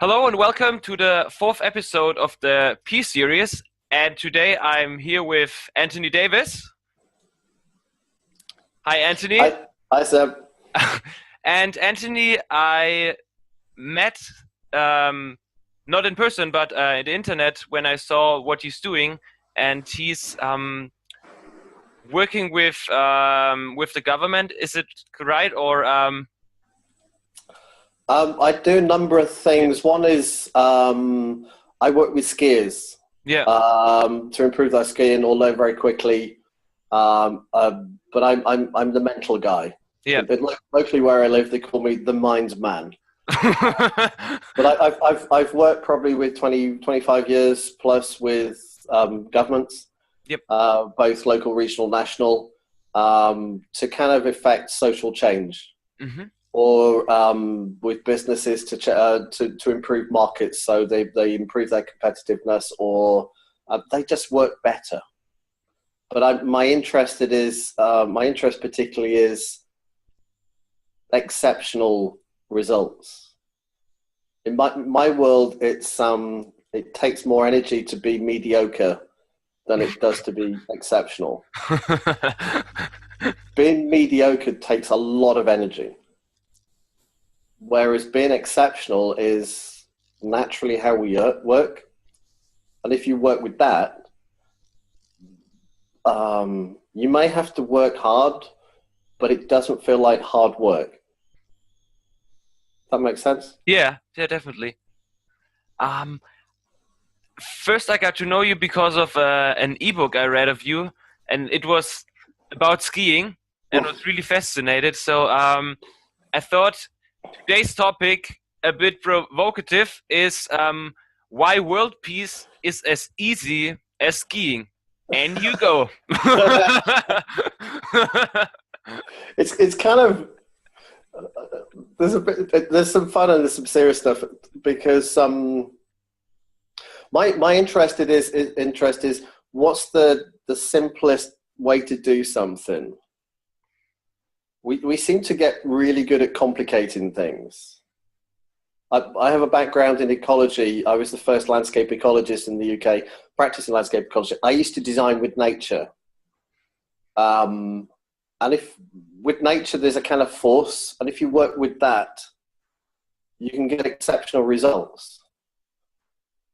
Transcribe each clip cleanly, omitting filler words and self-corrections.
Hello and welcome to the fourth episode of the Peace series. And today I'm here with Anthony Davis. Hi, Anthony. Hi, Seb. And Anthony, I met not in person, but on the internet when I saw what he's doing, and he's working with the government. Is it right or? I do a number of things. One is I work with skiers to improve their skiing or learn very quickly. But I'm the mental guy. Yeah. But locally where I live, they call me the mind man. But I've worked probably with 25 years plus with governments, both local, regional, national, to kind of effect social change. Mm-hmm. Or with businesses to improve markets, so they improve their competitiveness, or they just work better. But my interest particularly is exceptional results. In my world, it takes more energy to be mediocre than it does to be exceptional. Being mediocre takes a lot of energy. Whereas being exceptional is naturally how we work. And if you work with that, you may have to work hard, but it doesn't feel like hard work. That makes sense? Yeah, definitely. First, I got to know you because of an ebook I read of you, and it was about skiing, and I was really fascinated. So I thought today's topic, a bit provocative, is why world peace is as easy as skiing. And you go. It's kind of there's some fun and there's some serious stuff, because my interest is what's the simplest way to do something. We seem to get really good at complicating things. I have a background in ecology. I was the first landscape ecologist in the UK practicing landscape ecology. I used to design with nature. And if with nature there's a kind of force, and if you work with that, you can get exceptional results.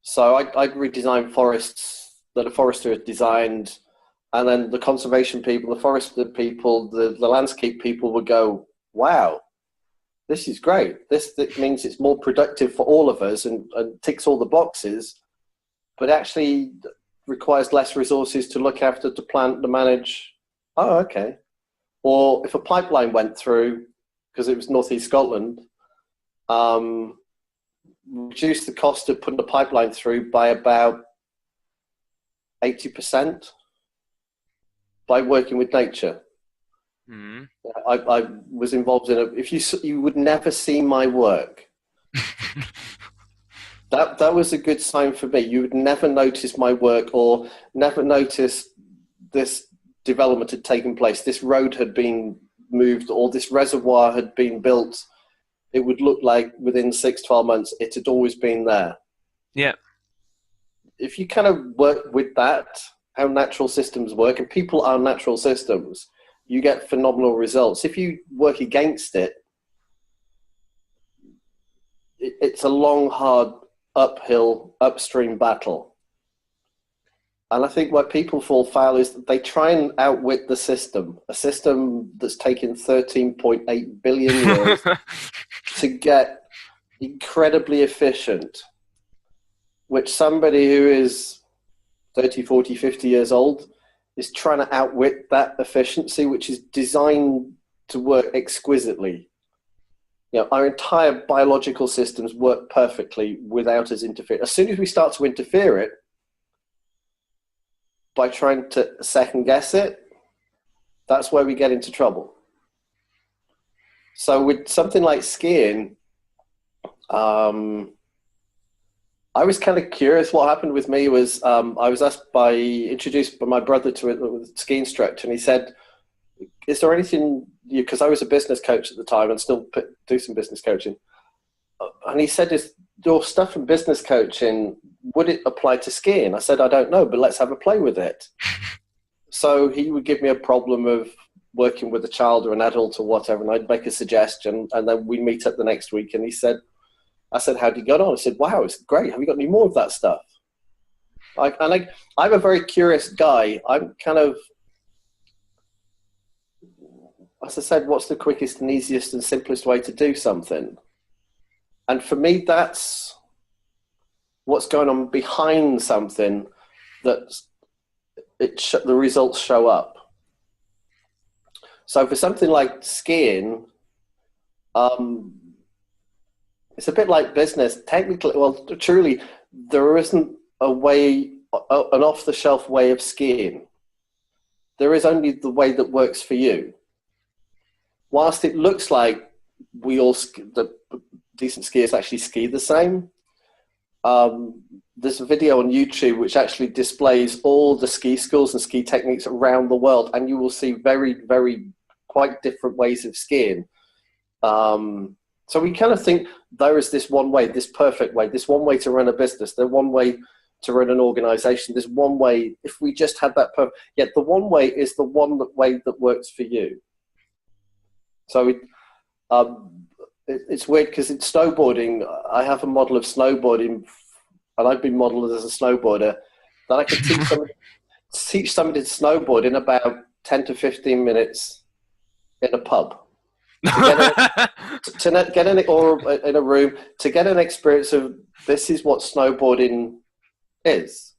So I redesign forests that a forester had designed, and then the conservation people, the forest people, the landscape people would go, wow, this is great. This means it's more productive for all of us and ticks all the boxes, but actually requires less resources to look after, to plant, to manage. Oh, okay. Or if a pipeline went through, because it was northeast Scotland, reduce the cost of putting a pipeline through by about 80%. By working with nature. Mm-hmm. I was involved in it. You would never see my work. that was a good sign for me. You would never notice my work, or never notice this development had taken place. This road had been moved, or this reservoir had been built. It would look like within 6-12 months it had always been there. Yeah. If you kind of work with that, how natural systems work, and people are natural systems, you get phenomenal results. If you work against it, it's a long, hard, uphill, upstream battle. And I think where people fall foul is that they try and outwit the system, a system that's taken 13.8 billion years to get incredibly efficient, which somebody who is 30, 40, 50 years old is trying to outwit that efficiency, which is designed to work exquisitely. You know, our entire biological systems work perfectly without us interfering. As soon as we start to interfere it, by trying to second guess it, that's where we get into trouble. So with something like skiing, I was kind of curious. What happened with me was I was introduced by my brother to a ski instructor, and he said, is there anything, because I was a business coach at the time and still do some business coaching. And he said, your stuff in business coaching, would it apply to skiing? I said, I don't know, but let's have a play with it. So he would give me a problem of working with a child or an adult or whatever, and I'd make a suggestion, and then we meet up the next week, and I said, how did you get on? I said, wow, it's great. Have you got any more of that stuff? I'm a very curious guy. I'm kind of, as I said, what's the quickest and easiest and simplest way to do something? And for me, that's what's going on behind something that the results show up. So for something like skiing, it's a bit like business. Technically, well, truly, there isn't an off-the-shelf way of skiing. There is only the way that works for you. Whilst it looks like the decent skiers actually ski the same, there's a video on YouTube which actually displays all the ski schools and ski techniques around the world, and you will see very, very quite different ways of skiing. So we kind of think there is this one way, this perfect way, this one way to run a business, the one way to run an organization, this one way. If we just had that perfect, yet the one way is the way that works for you. So it's weird because in snowboarding, I have a model of snowboarding, and I've been modeled as a snowboarder, that I can teach somebody to snowboard in about 10 to 15 minutes in a pub. To get in a room, to get an experience of this is what snowboarding is.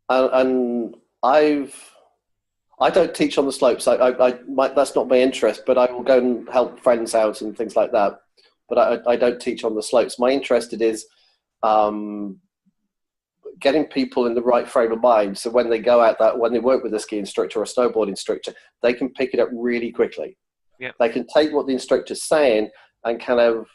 And I don't teach on the slopes. That's not my interest, but I will go and help friends out and things like that. But I don't teach on the slopes. My interest is getting people in the right frame of mind. So when they go out when they work with a ski instructor or a snowboard instructor, they can pick it up really quickly. Yeah. They can take what the instructor's saying and kind of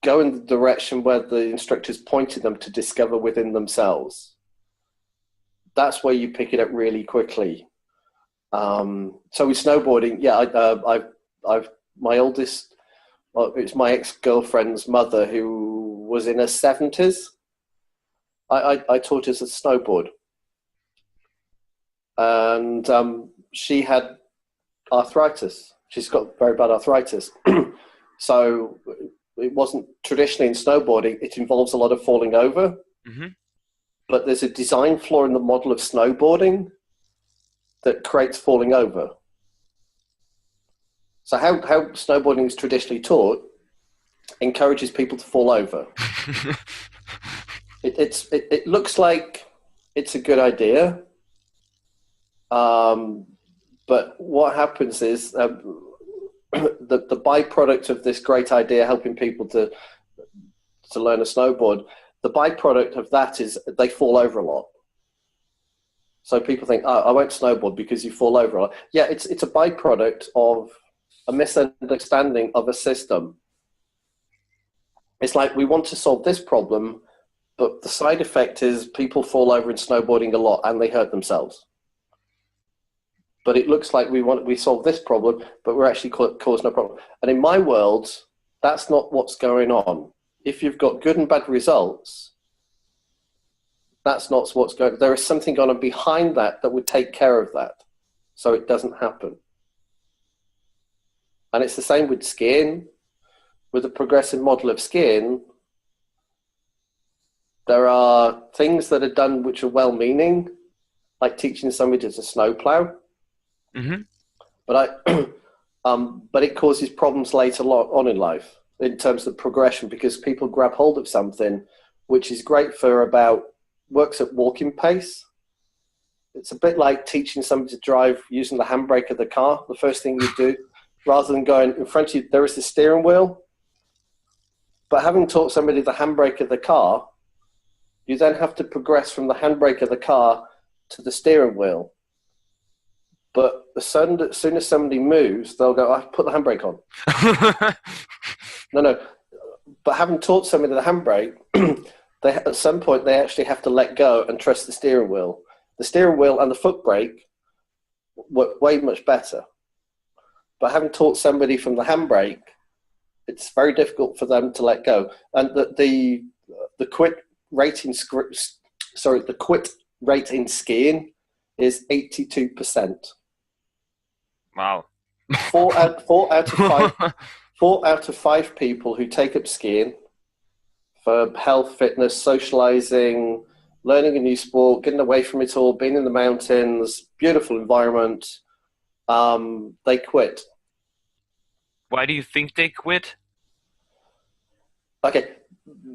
go in the direction where the instructor's pointed them to discover within themselves. That's where you pick it up really quickly. So with snowboarding, my oldest, it's my ex-girlfriend's mother who was in her 70s. I taught her to snowboard. And she had arthritis. She's got very bad arthritis. So it wasn't traditionally in snowboarding, it involves a lot of falling over. Mm-hmm. But there's a design flaw in the model of snowboarding that creates falling over. So how snowboarding is traditionally taught encourages people to fall over. It looks like it's a good idea. But what happens is the byproduct of this great idea, helping people to learn a snowboard, the byproduct of that is they fall over a lot. So people think, oh, I won't snowboard because you fall over a lot. Yeah, it's a byproduct of a misunderstanding of a system. It's like we want to solve this problem, but the side effect is people fall over in snowboarding a lot and they hurt themselves. But it looks like we solve this problem, but we're actually causing a problem. And in my world, that's not what's going on. If you've got good and bad results, that's not what's going on. There is something going on behind that would take care of that, so it doesn't happen. And it's the same with skiing. With the progressive model of skiing, there are things that are done which are well-meaning, like teaching somebody to snowplow. Mm-hmm. But it causes problems later on in life in terms of progression, because people grab hold of something which is great works at walking pace. It's a bit like teaching somebody to drive using the handbrake of the car. The first thing you do, rather than going in front of you, there is the steering wheel. But having taught somebody the handbrake of the car, you then have to progress from the handbrake of the car to the steering wheel. But as soon as somebody moves, they'll go, I put the handbrake on. No. But having taught somebody the handbrake, at some point they actually have to let go and trust the steering wheel. The steering wheel and the foot brake work way much better. But having taught somebody from the handbrake, It's very difficult for them to let go. And the quit rate in the quit rate in skiing is 82%. Wow. Four out of five people who take up skiing for health, fitness, socializing, learning a new sport, getting away from it all, being in the mountains, beautiful environment, they quit. Why do you think they quit? Okay,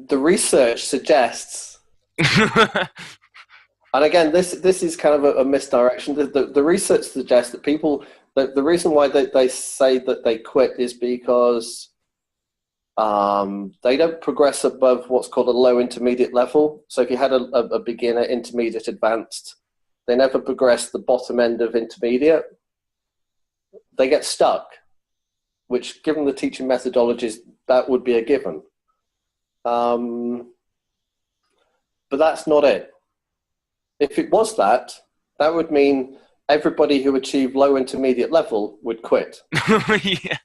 the research suggests, and again, this is kind of a misdirection. The research suggests that people, the reason why they say that they quit is because they don't progress above what's called a low intermediate level. So if you had a beginner, intermediate, advanced, they never progress the bottom end of intermediate. They get stuck, which, given the teaching methodologies, that would be a given. But that's not it. If it was that, that would mean everybody who achieved low intermediate level would quit. Yeah.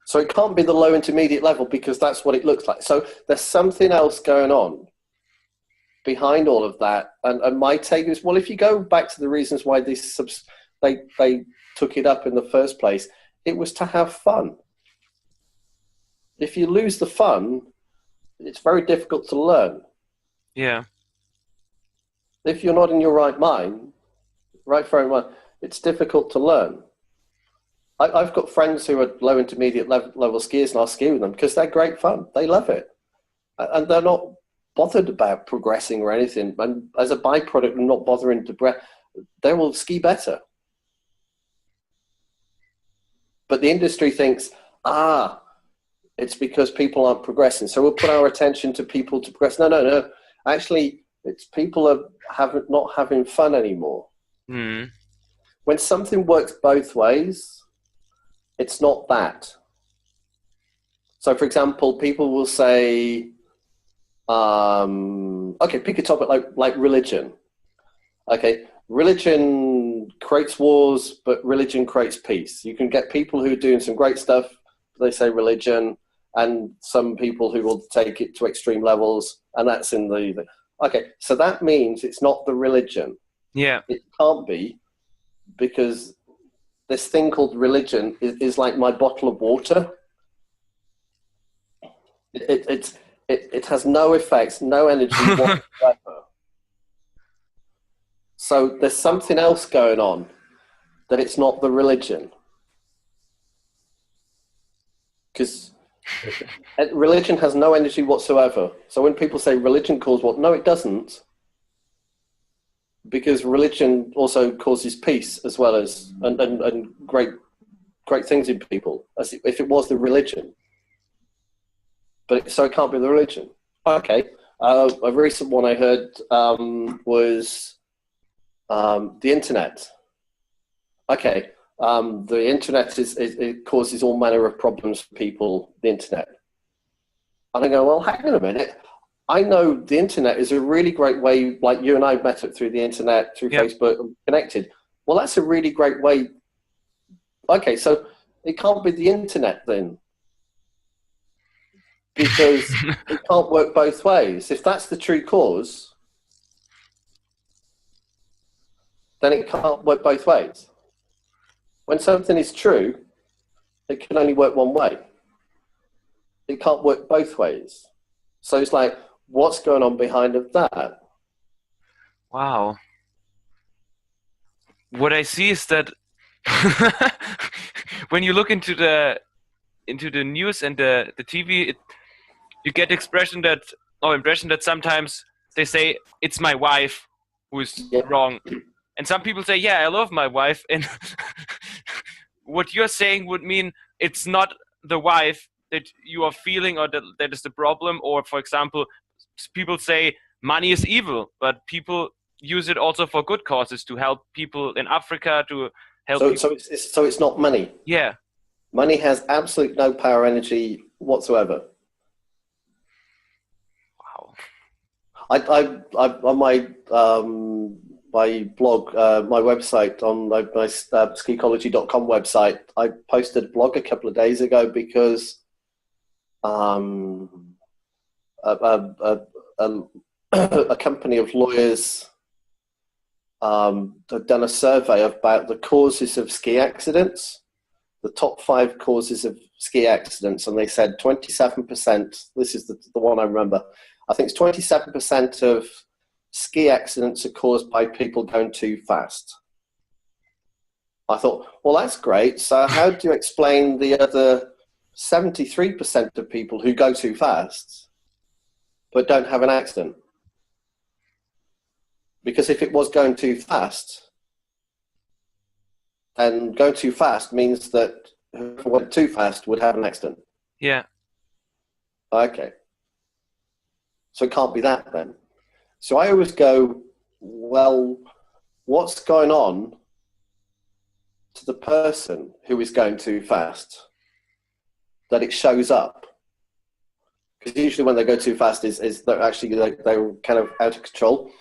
So it can't be the low intermediate level because that's what it looks like. So there's something else going on behind all of that. And my take is, well, if you go back to the reasons why they took it up in the first place, it was to have fun. If you lose the fun, it's very difficult to learn. Yeah. If you're not in your right frame of mind, it's difficult to learn. I've got friends who are low intermediate level skiers, and I'll ski with them because they're great fun. They love it. And they're not bothered about progressing or anything. And as a byproduct of not bothering to progress, they will ski better. But the industry thinks, it's because people aren't progressing. So we'll put our attention to people to progress. No. Actually, it's people are not having fun anymore. Mm. When something works both ways, it's not that. So, for example, people will say, okay, pick a topic like religion. Okay, religion creates wars, but religion creates peace. You can get people who are doing some great stuff, they say religion, and some people who will take it to extreme levels, and that's in the okay, so that means it's not the religion. Yeah. It can't be, because this thing called religion is like my bottle of water. It has no effects, no energy whatsoever. So there's something else going on, that it's not the religion. Because religion has no energy whatsoever. So when people say religion causes what? No, it doesn't. Because religion also causes peace as well as and great things in people, as if it was the religion. So it can't be the religion. Okay. A recent one I heard was the internet. Okay. The internet it causes all manner of problems for people, the internet. And I go, well, hang on a minute. I know the internet is a really great way, like you and I met up through the internet, through Facebook, and connected. Well, that's a really great way. Okay, so it can't be the internet then, because it can't work both ways. If that's the true cause, then it can't work both ways. When something is true, it can only work one way. It can't work both ways. So it's like, what's going on behind of that? Wow. What I see is that when you look into the news and the TV, you get the impression that sometimes they say it's my wife who's wrong, and some people say, yeah, I love my wife, and what you're saying would mean it's not the wife that you are feeling or that is the problem. Or, for example, people say money is evil, but people use it also for good causes, to help people in Africa, to help people. So it's not money. Yeah. Money has absolute no power energy whatsoever. Wow. I on my my blog, my website, on my ecology.com website, I posted a blog a couple of days ago because um, a, a, a company of lawyers had done a survey about the causes of ski accidents, the top 5 causes of ski accidents, and they said 27%, this is the one I remember, I think it's 27% of ski accidents are caused by people going too fast. I thought, well, that's great. So how do you explain the other 73% of people who go too fast but don't have an accident? Because if it was going too fast, then going too fast means that whoever went too fast would have an accident. Yeah. Okay. So it can't be that then. So I always go, well, what's going on to the person who is going too fast that it shows up? Because usually when they go too fast is they're actually they're kind of out of control.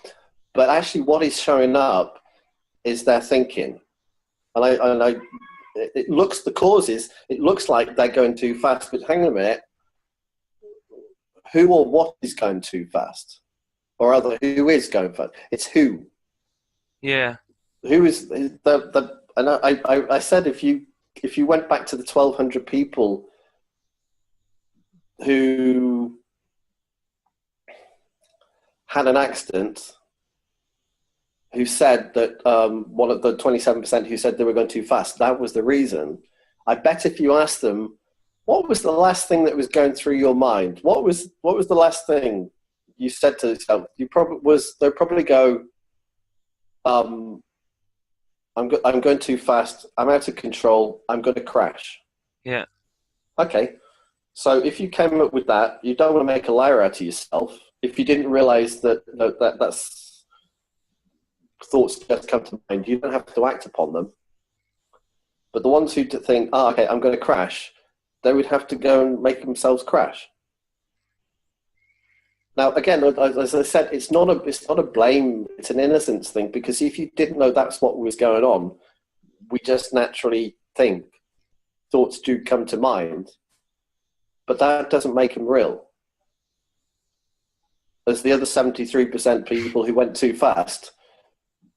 But actually what is showing up is their thinking. And it looks, the causes, it looks like they're going too fast, but hang on a minute, who or what is going too fast? Or rather, who is going fast? It's who. Yeah. Who is the and I said if you went back to the 1,200 people who had an accident, who said that one of the 27% who said they were going too fast, that was the reason. I bet if you asked them, what was the last thing that was going through your mind? What was the last thing you said to yourself? They'd probably go, I'm going too fast. I'm out of control. I'm going to crash. Yeah. Okay. So if you came up with that, you don't want to make a liar out of yourself. If you didn't realize that's thoughts just come to mind, you don't have to act upon them. But the ones who think, okay, I'm going to crash, they would have to go and make themselves crash. Now, again, as I said, it's not a blame, it's an innocence thing, because if you didn't know that's what was going on, we just naturally think. Thoughts do come to mind, but that doesn't make them real. As the other 73% people who went too fast,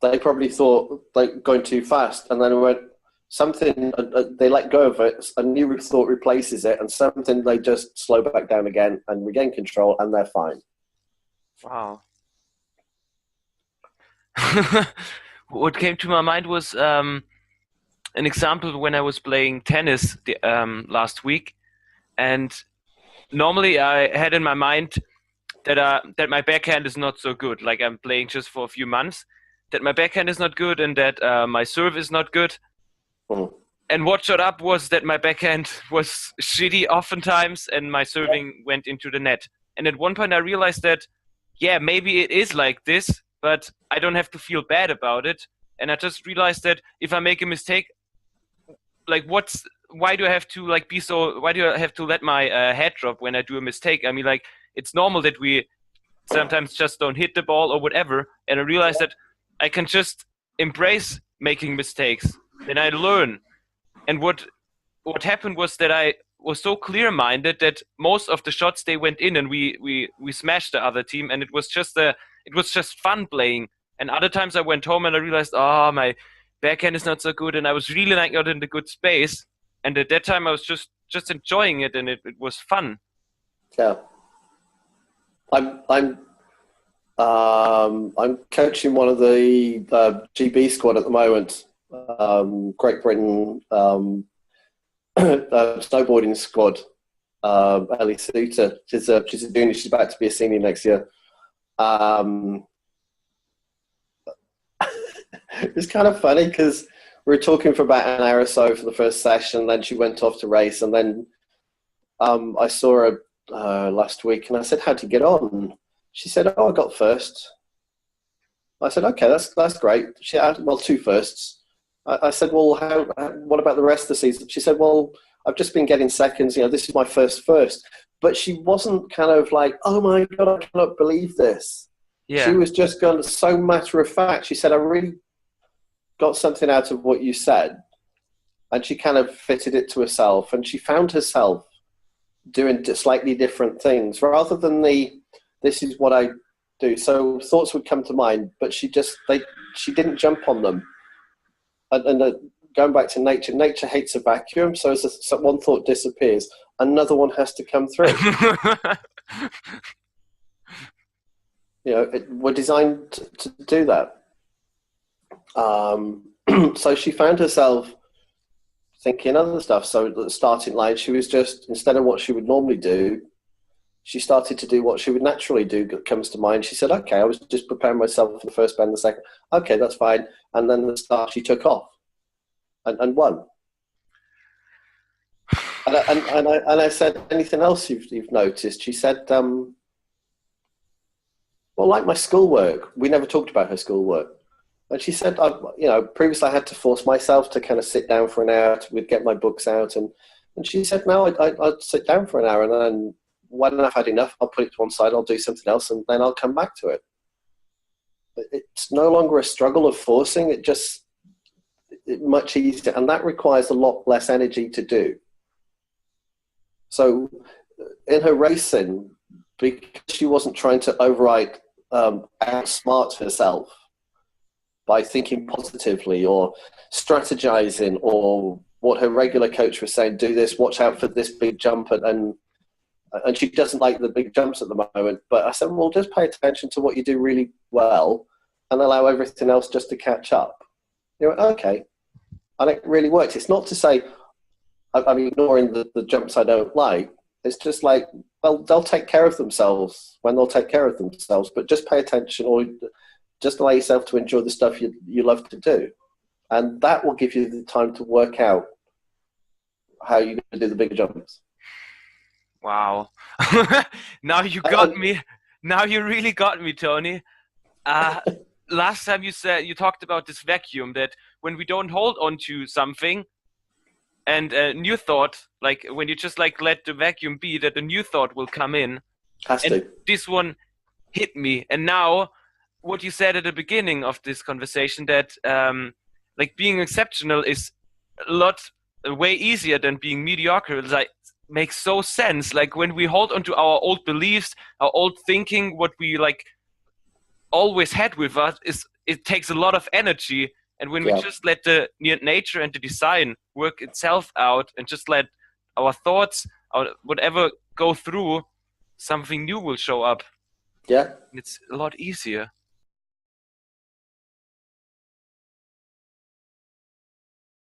they probably thought like going too fast, and then went something. They let go of it. A new thought replaces it, and something they just slow back down again and regain control, and they're fine. Wow. What came to my mind was an example when I was playing tennis last week, and normally I had in my mind that my backhand is not so good. Like I'm playing just for a few months, that my backhand is not good, and that my serve is not good. Mm. And what showed up was that my backhand was shitty oftentimes, and my serving went into the net. And at one point I realized that, yeah, maybe it is like this, but I don't have to feel bad about it. And I just realized that if I make a mistake, like why do I have to why do I have to let my head drop when I do a mistake? I mean, like, it's normal that we sometimes just don't hit the ball or whatever. And I realized that I can just embrace making mistakes. Then I learn. And what happened was that I was so clear-minded that most of the shots, they went in, and we smashed the other team, and it was just fun playing. And other times I went home and I realized, my backhand is not so good, and I was really not in the good space. And at that time I was just enjoying it, and it was fun. Yeah. I'm coaching one of the GB squad at the moment, Great Britain snowboarding squad. Ellie Suter, she's a junior. She's about to be a senior next year. It's kind of funny because we were talking for about an hour or so for the first session. Then she went off to race, and then I saw her last week, and I said, "How'd you get on?" She said, "Oh, I got first." I said, "Okay, that's great." She had 2 firsts. I said, "Well, what about the rest of the season?" She said, "Well, I've just been getting seconds. This is my first." But she wasn't kind of like, "Oh my God, I cannot believe this." Yeah. She was just going so matter of fact. She said, "I really got something out of what you said." And she kind of fitted it to herself, and she found herself doing slightly different things rather than this is what I do. So thoughts would come to mind, but she didn't jump on them. And going back to nature hates a vacuum. So as one thought disappears, another one has to come through. We're designed to do that. So she found herself thinking other stuff. So at the starting line, she was just, instead of what she would normally do, she started to do what she would naturally do. That comes to mind. She said, okay, I was just preparing myself for the first bend, the second. Okay, that's fine. And then the start, she took off and won. And I said, anything else you've noticed? She said, well, like my schoolwork, we never talked about her schoolwork. And she said, previously I had to force myself to kind of sit down for an hour. We'd get my books out. And she said, no, I'd sit down for an hour. And then when I've had enough, I'll put it to one side, I'll do something else, and then I'll come back to it. It's no longer a struggle of forcing. It's much easier. And that requires a lot less energy to do. So in her racing, because she wasn't trying to outsmart herself by thinking positively or strategizing, or what her regular coach was saying, do this, watch out for this big jump, and she doesn't like the big jumps at the moment. But I said, well, just pay attention to what you do really well and allow everything else just to catch up. Okay. And it really worked. It's not to say I'm ignoring the jumps I don't like. It's just like, well, they'll take care of themselves when they'll take care of themselves, but just pay attention, or just allow yourself to enjoy the stuff you love to do. And that will give you the time to work out how you're going to do the bigger jumps. Wow. Now you got me. Now you really got me, Tony. Last time you talked about this vacuum, that when we don't hold on to something and a new thought, like when you just like let the vacuum be, that a new thought will come in. This one hit me. And now what you said at the beginning of this conversation, that like being exceptional is way easier than being mediocre. It's like, makes so sense. Like when we hold on to our old beliefs, our old thinking, what we like always had with us, it takes a lot of energy. And when we just let the nature and the design work itself out, and just let our thoughts, whatever go through, something new will show up. Yeah. It's a lot easier.